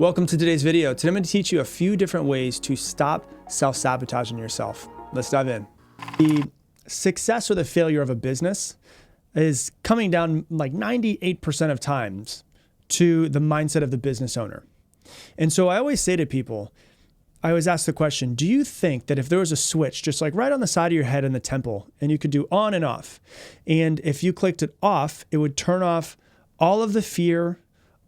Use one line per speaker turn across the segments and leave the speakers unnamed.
Welcome to today's video. Today I'm going to teach you a few different ways to stop self-sabotaging yourself. Let's dive in. The success or the failure of a business is coming down like 98% of times to the mindset of the business owner. And so I always say to people, I always ask the question, do you think that if there was a switch just like right on the side of your head in the temple and you could do on and off, and if you clicked it off, it would turn off all of the fear,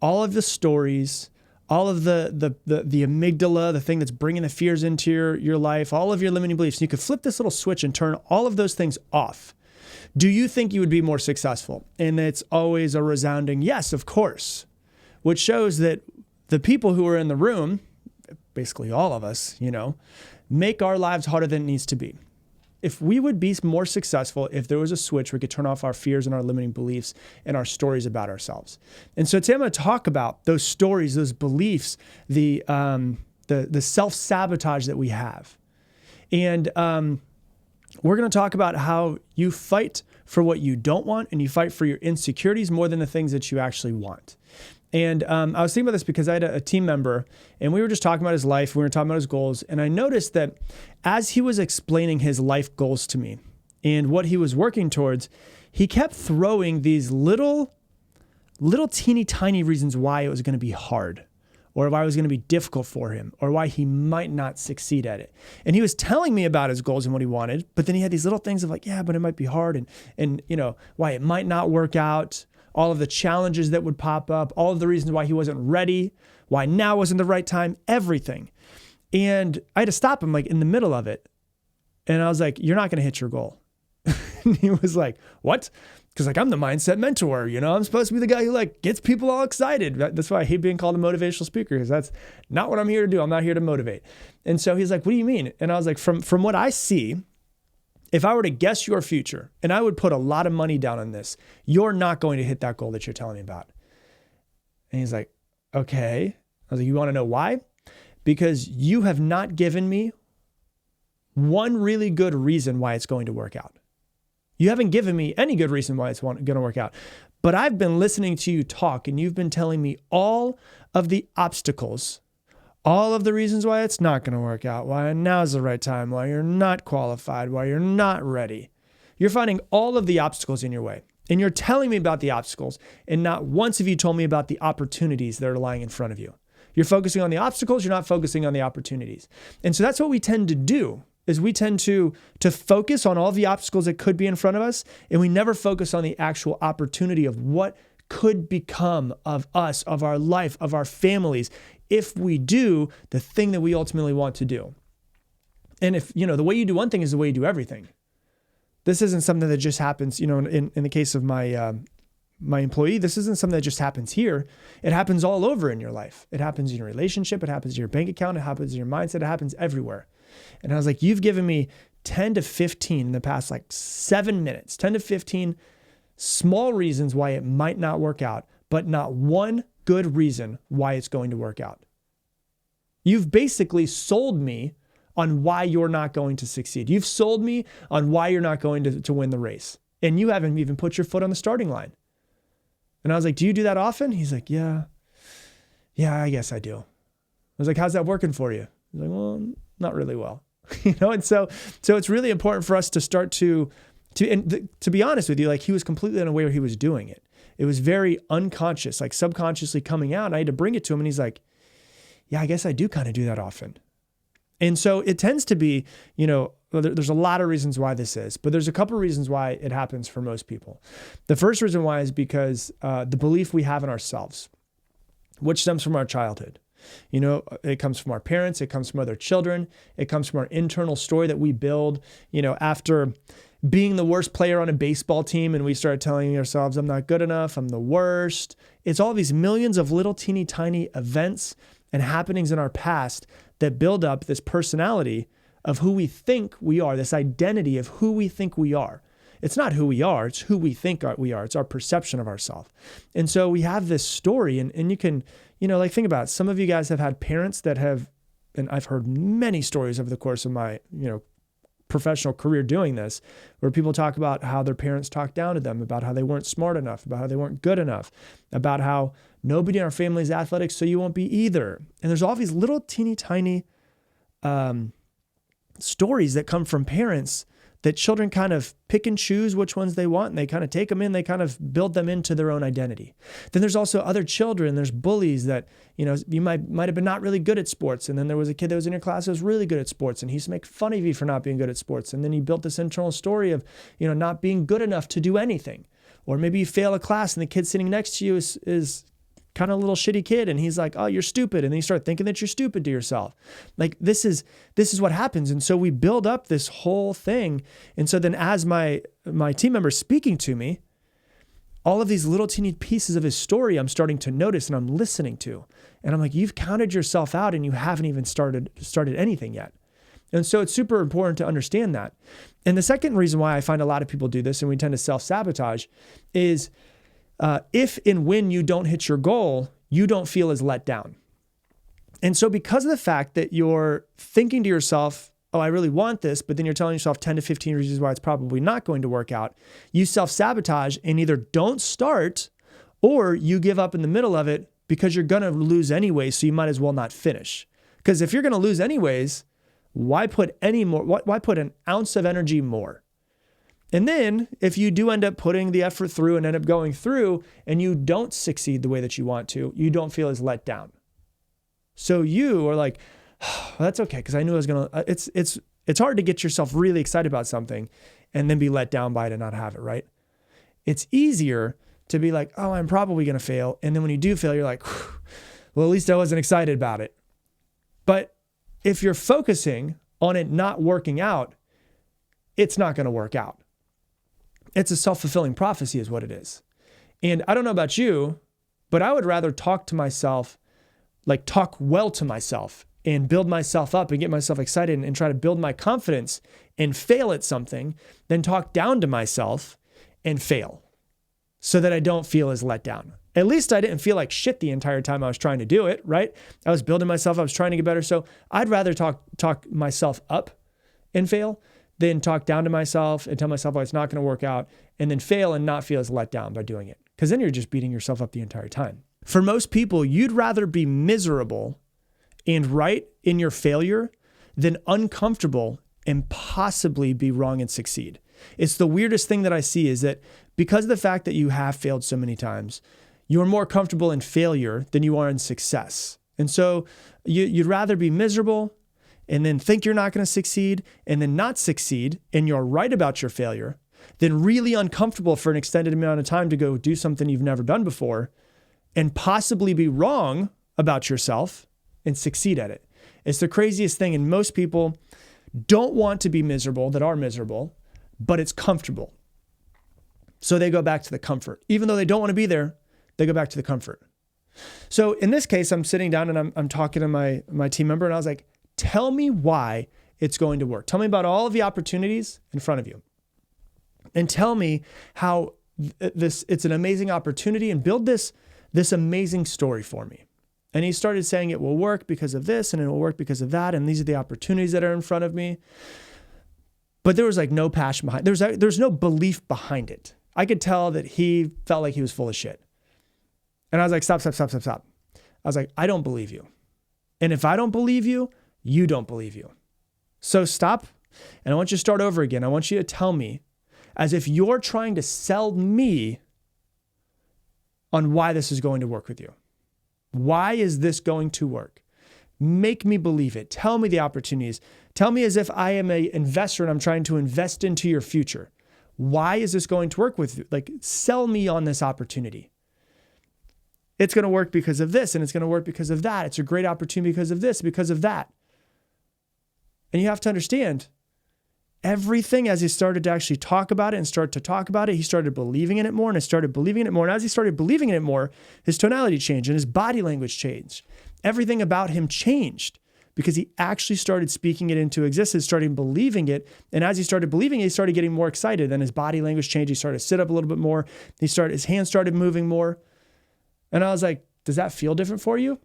all of the stories, all of the amygdala, the thing that's bringing the fears into your life, all of your limiting beliefs, and you could flip this little switch and turn all of those things off. Do you think you would be more successful? And it's always a resounding yes, of course, which shows that the people who are in the room, basically all of us, make our lives harder than it needs to be. If we would be more successful if there was a switch, we could turn off our fears and our limiting beliefs and our stories about ourselves. And so today I'm going to talk about those stories, those beliefs, the self-sabotage that we have. And we're going to talk about how you fight for what you don't want and you fight for your insecurities more than the things that you actually want. And I was thinking about this because I had a team member and we were just talking about his life. We were talking about his goals. And I noticed that as he was explaining his life goals to me and what he was working towards, he kept throwing these little teeny tiny reasons why it was going to be hard or why it was going to be difficult for him or why he might not succeed at it. And he was telling me about his goals and what he wanted, but then he had these little things of like, yeah, but it might be hard and why it might not work out. All of the challenges that would pop up, all of the reasons why he wasn't ready, why now wasn't the right time, everything. And I had to stop him like in the middle of it. And I was like, you're not going to hit your goal. And he was like, what? Because I'm the mindset mentor, I'm supposed to be the guy who gets people all excited. That's why I hate being called a motivational speaker, because that's not what I'm here to do. I'm not here to motivate. And so he's like, what do you mean? And I was like, from what I see, if I were to guess your future, and I would put a lot of money down on this, you're not going to hit that goal that you're telling me about. And he's like, okay. I was like, you want to know why? Because you have not given me one really good reason why it's going to work out. You haven't given me any good reason why it's going to work out. But I've been listening to you talk, and you've been telling me all of the obstacles, all of the reasons why it's not going to work out, why now's the right time, why you're not qualified, why you're not ready. You're finding all of the obstacles in your way. And you're telling me about the obstacles, and not once have you told me about the opportunities that are lying in front of you. You're focusing on the obstacles, you're not focusing on the opportunities. And so that's what we tend to do, is we tend to focus on all the obstacles that could be in front of us, and we never focus on the actual opportunity of what could become of us, of our life, of our families, if we do the thing that we ultimately want to do. And if, the way you do one thing is the way you do everything. This isn't something that just happens, in the case of my employee, this isn't something that just happens here. It happens all over in your life. It happens in your relationship. It happens in your bank account. It happens in your mindset. It happens everywhere. And I was like, you've given me 10 to 15 in the past 7 minutes, 10 to 15 small reasons why it might not work out, but not one good reason why it's going to work out. You've basically sold me on why you're not going to succeed. You've sold me on why you're not going to win the race. And you haven't even put your foot on the starting line. And I was like, do you do that often? He's like, yeah, I guess I do. I was like, how's that working for you? He's like, well, not really well. And so it's really important for us to start to be honest with you, he was completely unaware he was doing it. It was very unconscious, subconsciously coming out. And I had to bring it to him and he's like, yeah, I guess I do kind of do that often. And so it tends to be, there's a lot of reasons why this is, but there's a couple of reasons why it happens for most people. The first reason why is because the belief we have in ourselves, which stems from our childhood. It comes from our parents, it comes from other children, it comes from our internal story that we build, after being the worst player on a baseball team and we start telling ourselves, I'm not good enough, I'm the worst. It's all these millions of little teeny tiny events and happenings in our past that build up this personality of who we think we are, this identity of who we think we are. It's not who we are, it's who we think we are. It's our perception of ourselves. And so we have this story and you can, think about it. Some of you guys have had parents that have, and I've heard many stories over the course of my, professional career doing this, where people talk about how their parents talked down to them, about how they weren't smart enough, about how they weren't good enough, about how nobody in our family is athletic, so you won't be either. And there's all these little teeny tiny stories that come from parents that children kind of pick and choose which ones they want, and they kind of take them in, they kind of build them into their own identity. Then there's also other children, there's bullies that, you might have been not really good at sports, and then there was a kid that was in your class that was really good at sports, and he used to make fun of you for not being good at sports, and then you built this internal story of, not being good enough to do anything. Or maybe you fail a class and the kid sitting next to you is kind of a little shitty kid, and he's like, oh, you're stupid. And then you start thinking that you're stupid to yourself. Like this is what happens. And so we build up this whole thing. And so then as my team member is speaking to me, all of these little teeny pieces of his story, I'm starting to notice and I'm listening to, and I'm like, you've counted yourself out and you haven't even started anything yet. And so it's super important to understand that. And the second reason why I find a lot of people do this and we tend to self-sabotage is if and when you don't hit your goal, you don't feel as let down. And so because of the fact that you're thinking to yourself, oh, I really want this, but then you're telling yourself 10 to 15 reasons why it's probably not going to work out, you self-sabotage and either don't start or you give up in the middle of it because you're going to lose anyway, so you might as well not finish. Because if you're going to lose anyways, why put an ounce of energy more? And then if you do end up putting the effort through and end up going through and you don't succeed the way that you want to, you don't feel as let down. So you are like, oh, that's okay, because I knew I was going to, it's hard to get yourself really excited about something and then be let down by it and not have it, right? It's easier to be like, oh, I'm probably going to fail. And then when you do fail, you're like, well, at least I wasn't excited about it. But if you're focusing on it not working out, it's not going to work out. It's a self-fulfilling prophecy is what it is. And I don't know about you, but I would rather talk to myself, like talk well to myself and build myself up and get myself excited and try to build my confidence and fail at something than talk down to myself and fail so that I don't feel as let down. At least I didn't feel like shit the entire time I was trying to do it, right? I was building myself, I was trying to get better. So I'd rather talk myself up and fail than talk down to myself and tell myself, oh, it's not going to work out, and then fail and not feel as let down by doing it. Because then you're just beating yourself up the entire time. For most people, you'd rather be miserable and right in your failure than uncomfortable and possibly be wrong and succeed. It's the weirdest thing that I see is that because of the fact that you have failed so many times, you're more comfortable in failure than you are in success. And so you'd rather be miserable and then think you're not going to succeed and then not succeed and you're right about your failure than really uncomfortable for an extended amount of time to go do something you've never done before and possibly be wrong about yourself and succeed at it. It's the craziest thing. And most people don't want to be miserable that are miserable, but it's comfortable. So they go back to the comfort. Even though they don't want to be there, they go back to the comfort. So in this case, I'm sitting down and I'm talking to my team member and I was like, tell me why it's going to work. Tell me about all of the opportunities in front of you. And tell me how it's an amazing opportunity and build this amazing story for me. And he started saying it will work because of this and it will work because of that. And these are the opportunities that are in front of me. But there was like no passion behind it. There's no belief behind it. I could tell that he felt like he was full of shit. And I was like, stop. I was like, I don't believe you. And if I don't believe you, you don't believe you. So stop. And I want you to start over again. I want you to tell me as if you're trying to sell me on why this is going to work with you. Why is this going to work? Make me believe it. Tell me the opportunities. Tell me as if I am an investor and I'm trying to invest into your future. Why is this going to work with you? Like, sell me on this opportunity. It's going to work because of this, and it's going to work because of that. It's a great opportunity because of this, because of that. And you have to understand, everything as he started to actually talk about it and start to talk about it, he started believing in it more and he started believing in it more. And as he started believing in it more, his tonality changed and his body language changed. Everything about him changed because he actually started speaking it into existence, started believing it. And as he started believing it, he started getting more excited. Then his body language changed. He started to sit up a little bit more. His hands started moving more. And I was like, does that feel different for you?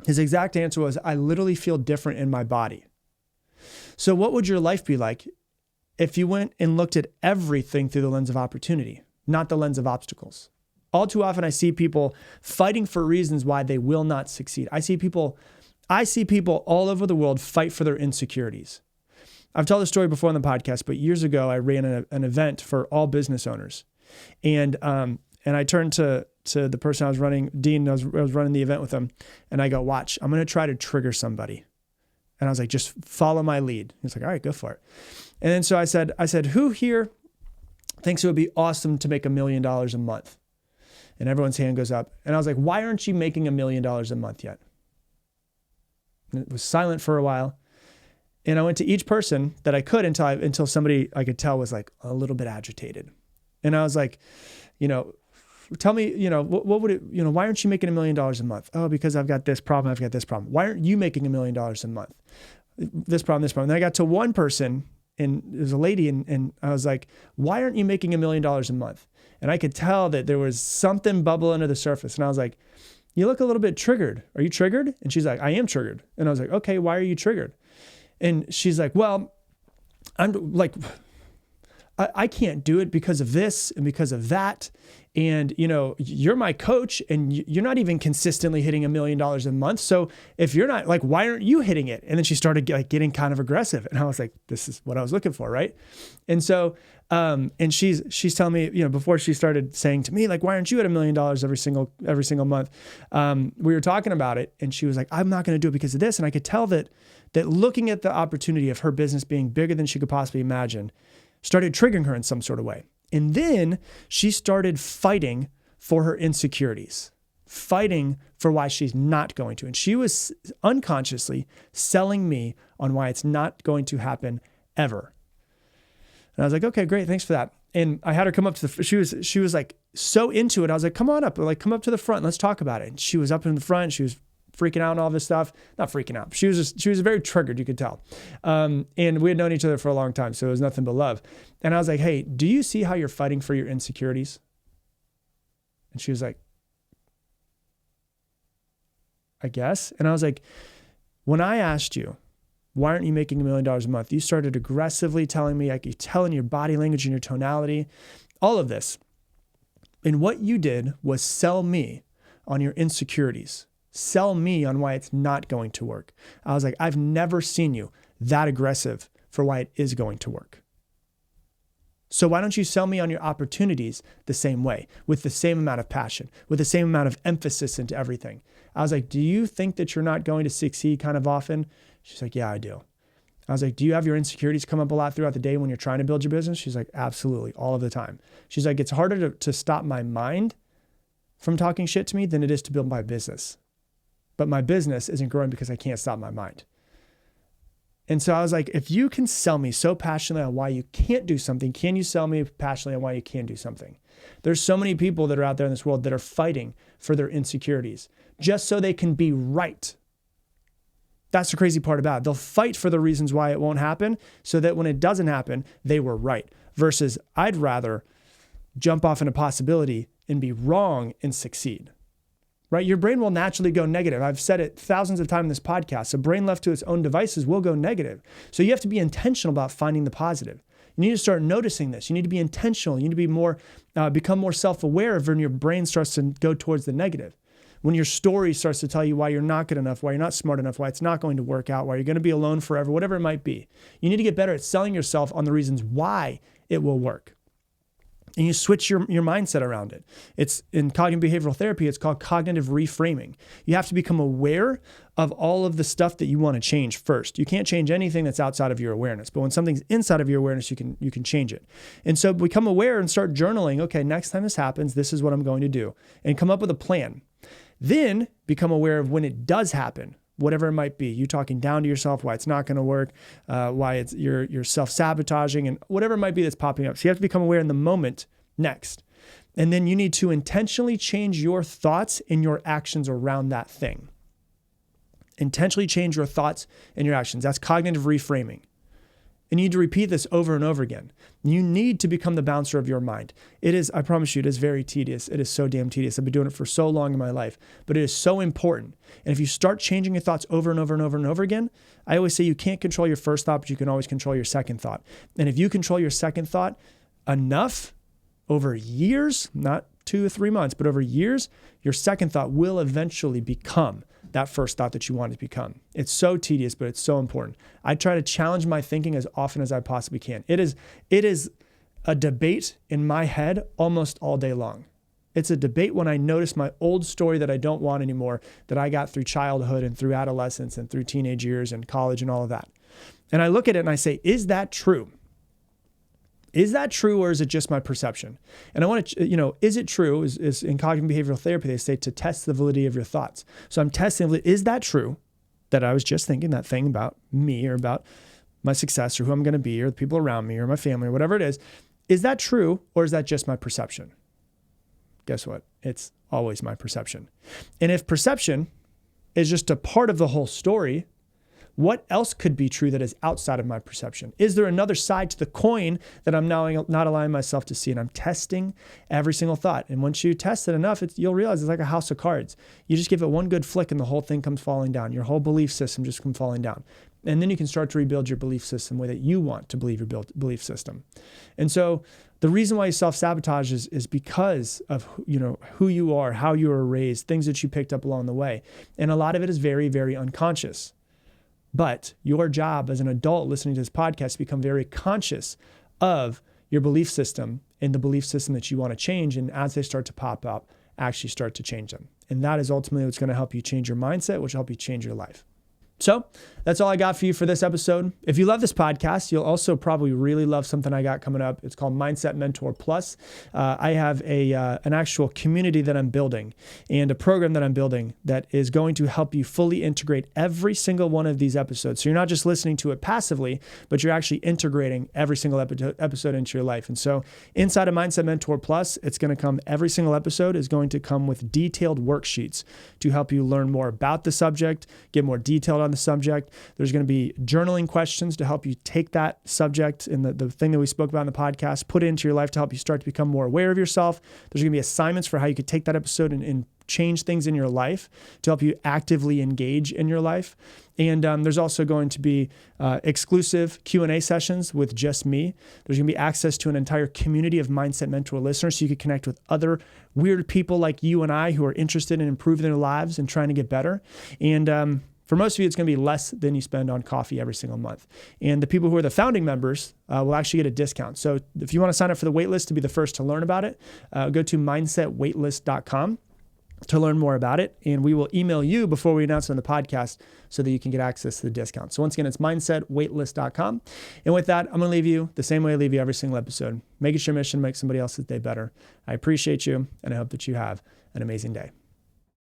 His exact answer was, I literally feel different in my body. So what would your life be like if you went and looked at everything through the lens of opportunity, not the lens of obstacles. All too often I see people fighting for reasons why they will not succeed. I see people all over the world fight for their insecurities. I've told the story before on the podcast, but years ago I ran an event for all business owners. And I turned to the person I was running, Dean, I was running the event with him, and I go, watch, I'm going to try to trigger somebody. And I was like, just follow my lead. He's like, all right, go for it. And then so I said, who here thinks it would be awesome to make $1 million a month? And everyone's hand goes up. And I was like, why aren't you making $1 million a month yet? And it was silent for a while. And I went to each person that I could until somebody I could tell was like a little bit agitated. And I was like, tell me, what would it, why aren't you making $1 million a month? Oh, because I've got this problem. I've got this problem. Why aren't you making $1 million a month? This problem. Then I got to one person, and it was a lady, and I was like, why aren't you making $1 million a month? And I could tell that there was something bubble under the surface. And I was like, you look a little bit triggered. Are you triggered? And she's like, I am triggered. And I was like, okay, why are you triggered? And she's like, well, I'm like, I can't do it because of this and because of that. And, you're my coach and you're not even consistently hitting $1 million a month. So if you're not, like, why aren't you hitting it? And then she started getting kind of aggressive. And I was like, this is what I was looking for. Right. And so, and she's telling me, before she started saying to me, like, why aren't you at $1 million every single month? We were talking about it, and she was like, I'm not going to do it because of this. And I could tell that looking at the opportunity of her business being bigger than she could possibly imagine started triggering her in some sort of way. And then she started fighting for her insecurities, fighting for why she's not going to. And she was unconsciously selling me on why it's not going to happen ever. And I was like, okay, great. Thanks for that. And I had her come up to she was like so into it. I was like, come on up, come up to the front. Let's talk about it. And she was up in the front. She was freaking out and all this stuff. Not freaking out. She was very triggered, you could tell. And we had known each other for a long time, so it was nothing but love. And I was like, hey, do you see how you're fighting for your insecurities? And she was like, I guess. And I was like, when I asked you, why aren't you making $1 million a month? You started aggressively telling me, like, you tell in your body language and your tonality, all of this. And what you did was sell me on your insecurities. Sell me on why it's not going to work. I was like, I've never seen you that aggressive for why it is going to work. So why don't you sell me on your opportunities the same way, with the same amount of passion, with the same amount of emphasis into everything? I was like, do you think that you're not going to succeed kind of often? She's like, yeah, I do. I was like, do you have your insecurities come up a lot throughout the day when you're trying to build your business? She's like, absolutely, all of the time. She's like, it's harder to stop my mind from talking shit to me than it is to build my business. But my business isn't growing because I can't stop my mind. And so I was like, if you can sell me so passionately on why you can't do something, can you sell me passionately on why you can do something? There's so many people that are out there in this world that are fighting for their insecurities just so they can be right. That's the crazy part about it. They'll fight for the reasons why it won't happen so that when it doesn't happen, they were right. Versus I'd rather jump off in a possibility and be wrong and succeed. Right? Your brain will naturally go negative. I've said it thousands of times in this podcast. A brain left to its own devices will go negative. So you have to be intentional about finding the positive. You need to start noticing this. You need to be intentional. You need to be more, become more self-aware of when your brain starts to go towards the negative. When your story starts to tell you why you're not good enough, why you're not smart enough, why it's not going to work out, why you're going to be alone forever, whatever it might be. You need to get better at selling yourself on the reasons why it will work. And you switch your mindset around it. It's in cognitive behavioral therapy, it's called cognitive reframing. You have to become aware of all of the stuff that you want to change first. You can't change anything that's outside of your awareness, but when something's inside of your awareness, you can change it. And so become aware and start journaling. Okay, next time this happens, this is what I'm going to do, and come up with a plan. Then become aware of when it does happen, whatever it might be. You talking down to yourself, why it's not going to work, why it's you're self-sabotaging, and whatever it might be that's popping up. So you have to become aware in the moment next. And then you need to intentionally change your thoughts and your actions around that thing. Intentionally change your thoughts and your actions. That's cognitive reframing. And you need to repeat this over and over again. You need to become the bouncer of your mind. It is, I promise you, it is very tedious. It is so damn tedious. I've been doing it for so long in my life, but it is so important. And if you start changing your thoughts over and over and over and over again, I always say you can't control your first thought, but you can always control your second thought. And if you control your second thought enough over years, not 2 or 3 months, but over years, your second thought will eventually become that first thought that you want it to become. It's so tedious, but it's so important. I try to challenge my thinking as often as I possibly can. It is a debate in my head almost all day long. It's a debate when I notice my old story that I don't want anymore, that I got through childhood and through adolescence and through teenage years and college and all of that. And I look at it and I say, is that true? Is that true, or is it just my perception? And I want to, is it true? Is in cognitive behavioral therapy, they say to test the validity of your thoughts. So I'm testing, is that true that I was just thinking that thing about me or about my success or who I'm going to be or the people around me or my family or whatever it is? Is that true, or is that just my perception? Guess what? It's always my perception. And if perception is just a part of the whole story, what else could be true that is outside of my perception? Is there another side to the coin that I'm now not allowing myself to see? And I'm testing every single thought. And once you test it enough, you'll realize it's like a house of cards. You just give it one good flick and the whole thing comes falling down. Your whole belief system just comes falling down. And then you can start to rebuild your belief system the way that you want to believe your belief system. And so the reason why you self-sabotage is because of who you are, how you were raised, things that you picked up along the way. And a lot of it is very, very unconscious. But your job as an adult listening to this podcast is to become very conscious of your belief system and the belief system that you want to change. And as they start to pop up, actually start to change them. And that is ultimately what's going to help you change your mindset, which will help you change your life. So that's all I got for you for this episode. If you love this podcast, you'll also probably really love something I got coming up. It's called Mindset Mentor Plus. I have an actual community that I'm building and a program that I'm building that is going to help you fully integrate every single one of these episodes. So you're not just listening to it passively, but you're actually integrating every single episode into your life. And so inside of Mindset Mentor Plus, it's going to come, every single episode is going to come with detailed worksheets to help you learn more about the subject, get more detailed on the subject. There's going to be journaling questions to help you take that subject and the thing that we spoke about in the podcast, put it into your life to help you start to become more aware of yourself. There's going to be assignments for how you could take that episode and change things in your life to help you actively engage in your life. And there's also going to be exclusive Q&A sessions with just me. There's going to be access to an entire community of Mindset Mentor listeners so you can connect with other weird people like you and I who are interested in improving their lives and trying to get better. And for most of you, it's going to be less than you spend on coffee every single month. And the people who are the founding members will actually get a discount. So if you want to sign up for the waitlist to be the first to learn about it, go to mindsetwaitlist.com to learn more about it. And we will email you before we announce it on the podcast so that you can get access to the discount. So once again, it's mindsetwaitlist.com. And with that, I'm going to leave you the same way I leave you every single episode. Make it your mission to make somebody else's day better. I appreciate you, and I hope that you have an amazing day.